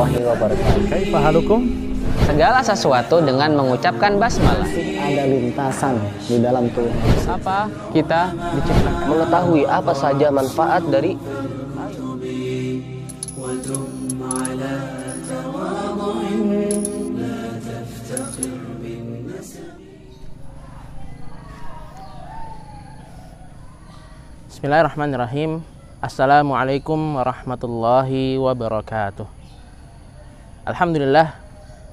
warahmatullahi wabarakatuh. Kaifa halukum? Segala sesuatu dengan mengucapkan basmalah. Ada lintasan di dalam tubuh. Apa kita diciptakan? Mengetahui apa saja manfaat dari Bismillahirrahmanirrahim. Assalamualaikum warahmatullahi wabarakatuh. Alhamdulillah,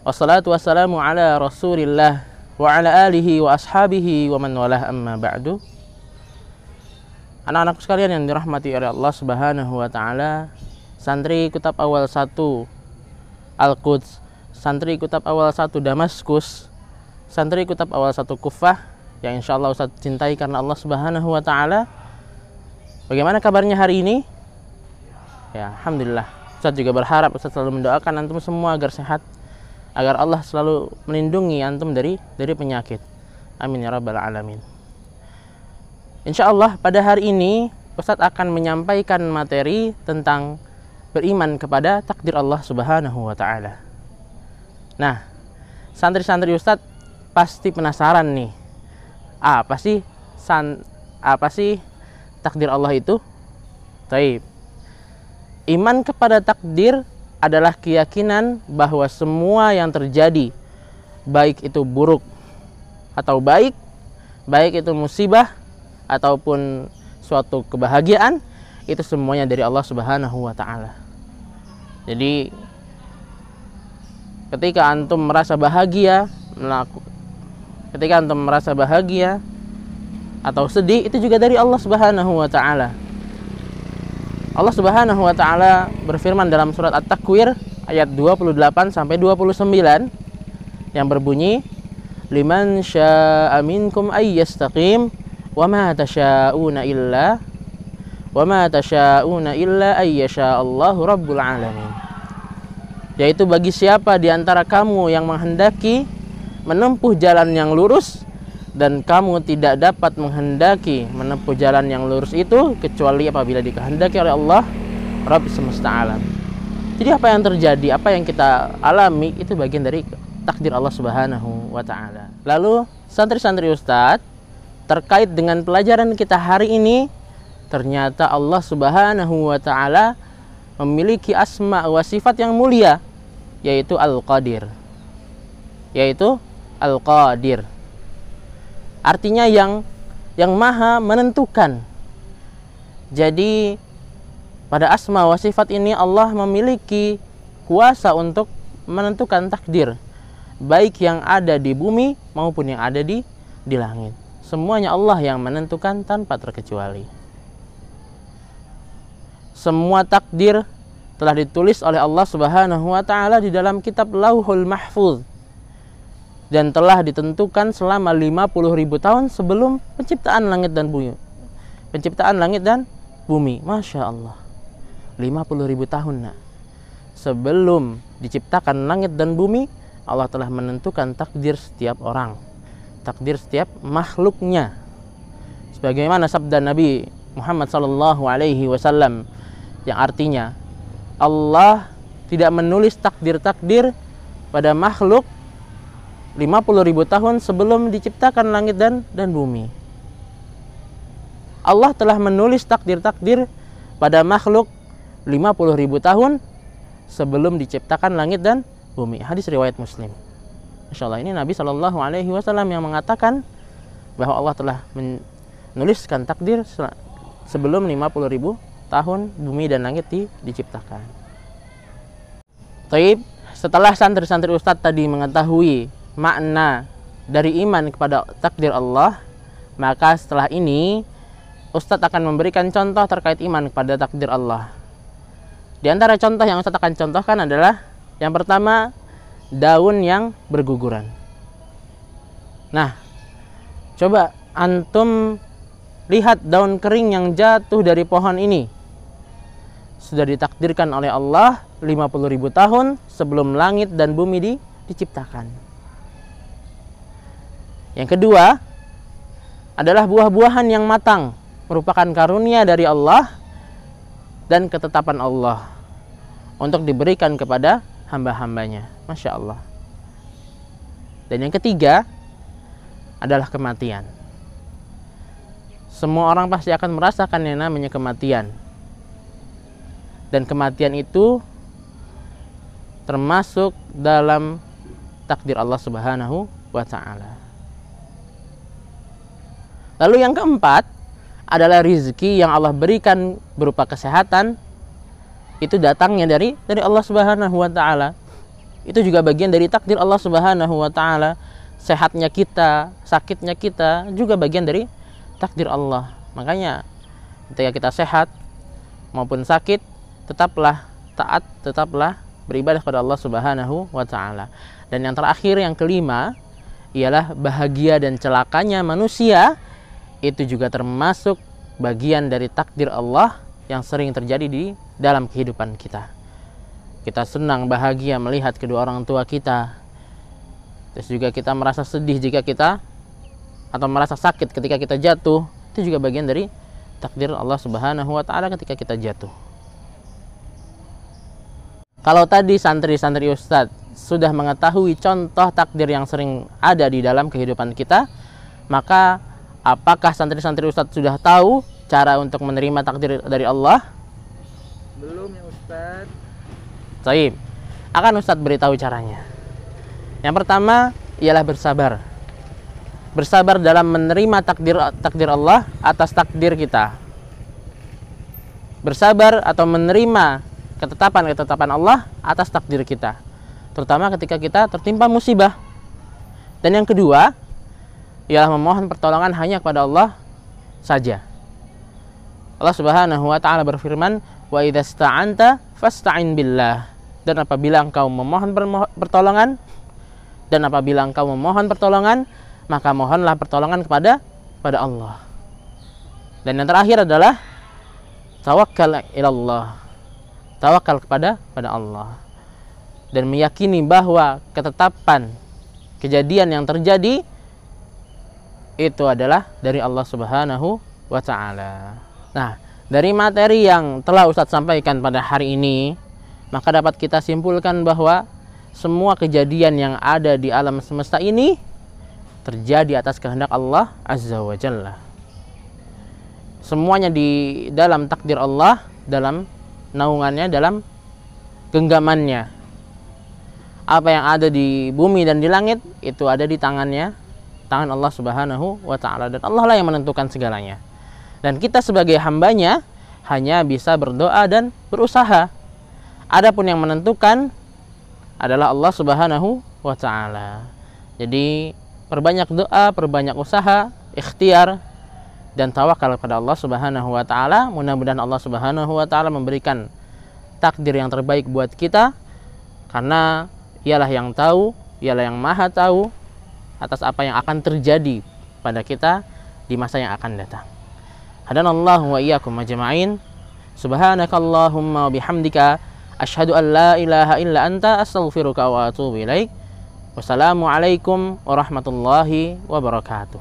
wassalatu wassalamu ala rasulillah wa ala alihi wa ashabihi wa man walah, amma ba'du. Anak-anakku sekalian yang dirahmati oleh Allah Subhanahu wa taala, santri kitab awal 1 Al-Quds, santri kitab awal 1 Damaskus, santri kitab awal 1 Kufah yang insyaallah Ustaz cintai karena Allah Subhanahu wa taala. Bagaimana kabarnya hari ini? Ya, alhamdulillah. Ustaz juga berharap Ustaz selalu mendoakan antum semua agar sehat, agar Allah selalu melindungi antum dari penyakit. Amin ya rabbal alamin. Insyaallah pada hari ini Ustaz akan menyampaikan materi tentang beriman kepada takdir Allah Subhanahu wa taala. Nah, santri-santri Ustaz pasti penasaran nih. Apa sih takdir Allah itu? Taib. Iman kepada takdir adalah keyakinan bahwa semua yang terjadi, baik itu buruk atau baik itu musibah ataupun suatu kebahagiaan, itu semuanya dari Allah Subhanahu wa taala. Jadi ketika antum merasa bahagia atau sedih, itu juga dari Allah Subhanahu wa taala. Allah Subhanahu wa taala berfirman dalam surat At-Takwir ayat 28 sampai 29 yang berbunyi, liman syaa'a minkum ay yastaqim wa ma tasyaa'una illa ay yasha'allahu rabbul alamin. Yaitu bagi siapa di antara kamu yang menghendaki menempuh jalan yang lurus, dan kamu tidak dapat menghendaki menempuh jalan yang lurus itu kecuali apabila dikehendaki oleh Allah Rabb semesta alam. Jadi apa yang terjadi, apa yang kita alami, itu bagian dari takdir Allah Subhanahu wa taala. Lalu santri-santri Ustadz, terkait dengan pelajaran kita hari ini, ternyata Allah Subhanahu wa taala memiliki asma wa sifat yang mulia, yaitu Al-Qadir. Artinya yang maha menentukan. Jadi pada asma wa sifat ini Allah memiliki kuasa untuk menentukan takdir, baik yang ada di bumi maupun yang ada di langit. Semuanya Allah yang menentukan tanpa terkecuali. Semua takdir telah ditulis oleh Allah Subhanahu wa taala di dalam kitab Lauhul Mahfuz, dan telah ditentukan selama 50.000 tahun sebelum penciptaan langit dan bumi. Masya Allah, 50.000 tahun sebelum diciptakan langit dan bumi, Allah telah menentukan takdir setiap orang, takdir setiap makhluknya. Sebagaimana sabda Nabi Muhammad SAW yang artinya, Allah tidak menulis takdir-takdir pada makhluk 50.000 tahun sebelum diciptakan langit dan bumi. Allah telah menulis takdir-takdir pada makhluk 50.000 tahun sebelum diciptakan langit dan bumi. Hadis riwayat Muslim. Insyaallah ini Nabi SAW yang mengatakan bahwa Allah telah menuliskan takdir sebelum 50.000 tahun bumi dan langit diciptakan. Taib, setelah santri-santri Ustadz tadi mengetahui makna dari iman kepada takdir Allah, maka setelah ini Ustadz akan memberikan contoh terkait iman kepada takdir Allah. Di antara contoh yang Ustadz akan contohkan adalah yang pertama, daun yang berguguran. Nah, coba antum lihat daun kering yang jatuh dari pohon ini. Sudah ditakdirkan oleh Allah 50.000 tahun sebelum langit dan bumi diciptakan. Yang kedua adalah buah-buahan yang matang, merupakan karunia dari Allah dan ketetapan Allah untuk diberikan kepada hamba-hambanya. Masya Allah. Dan yang ketiga adalah kematian. Semua orang pasti akan merasakan yang namanya kematian. Dan kematian itu termasuk dalam takdir Allah Subhanahu wa ta'ala. Lalu yang keempat adalah rizki yang Allah berikan berupa kesehatan. Itu datangnya dari Allah Subhanahu wa ta'ala. Itu juga bagian dari takdir Allah Subhanahu wa ta'ala. Sehatnya kita, sakitnya kita juga bagian dari takdir Allah. Makanya ketika kita sehat maupun sakit, tetaplah taat, tetaplah beribadah kepada Allah Subhanahu wa ta'ala. Dan yang terakhir, yang kelima, ialah bahagia dan celakanya manusia. Itu juga termasuk bagian dari takdir Allah yang sering terjadi di dalam kehidupan kita. Kita senang, bahagia melihat kedua orang tua kita. Terus juga kita merasa sedih jika kita, atau merasa sakit ketika kita jatuh. Itu juga bagian dari takdir Allah Subhanahu wa ta'ala ketika kita jatuh. Kalau tadi santri-santri Ustadz sudah mengetahui contoh takdir yang sering ada di dalam kehidupan kita, maka apakah santri-santri Ustadz sudah tahu cara untuk menerima takdir dari Allah? Belum ya Ustadz. Baik, akan Ustadz beritahu caranya. Yang pertama ialah bersabar. Bersabar dalam menerima takdir Allah atas takdir kita. Bersabar atau menerima ketetapan Allah atas takdir kita, terutama ketika kita tertimpa musibah. Dan yang kedua ialah memohon pertolongan hanya kepada Allah saja. Allah Subhanahu wa ta'ala berfirman, wa idza sta'anta fasta'in billah. Dan apabila engkau memohon pertolongan, maka mohonlah pertolongan kepada Allah. Dan yang terakhir adalah tawakkal ilallah. Tawakal kepada Allah. Dan meyakini bahwa ketetapan kejadian yang terjadi itu adalah dari Allah Subhanahu wa ta'ala. Nah, dari materi yang telah Ustadz sampaikan pada hari ini, maka dapat kita simpulkan bahwa semua kejadian yang ada di alam semesta ini terjadi atas kehendak Allah Azza wa Jalla. Semuanya di dalam takdir Allah, dalam naungannya, dalam genggamannya. Apa yang ada di bumi dan di langit itu ada di tangan Allah Subhanahu wa ta'ala. Dan Allah lah yang menentukan segalanya. Dan kita sebagai hambanya hanya bisa berdoa dan berusaha. Adapun yang menentukan adalah Allah Subhanahu wa ta'ala. Jadi perbanyak doa, perbanyak usaha, ikhtiar, dan tawakal kepada Allah Subhanahu wa ta'ala. Mudah-mudahan Allah Subhanahu wa ta'ala memberikan takdir yang terbaik buat kita, karena ialah yang tahu, ialah yang maha tahu atas apa yang akan terjadi pada kita di masa yang akan datang. Hadanallahu wa iyyakum ajma'in. Subhanakallahumma wa bihamdika asyhadu an la ilaha illa anta astaghfiruka wa atubu ilaik. Wassalamualaikum warahmatullahi wabarakatuh.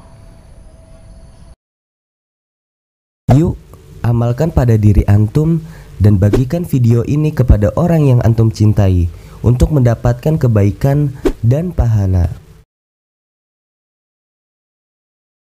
Yuk, amalkan pada diri antum dan bagikan video ini kepada orang yang antum cintai untuk mendapatkan kebaikan dan pahala.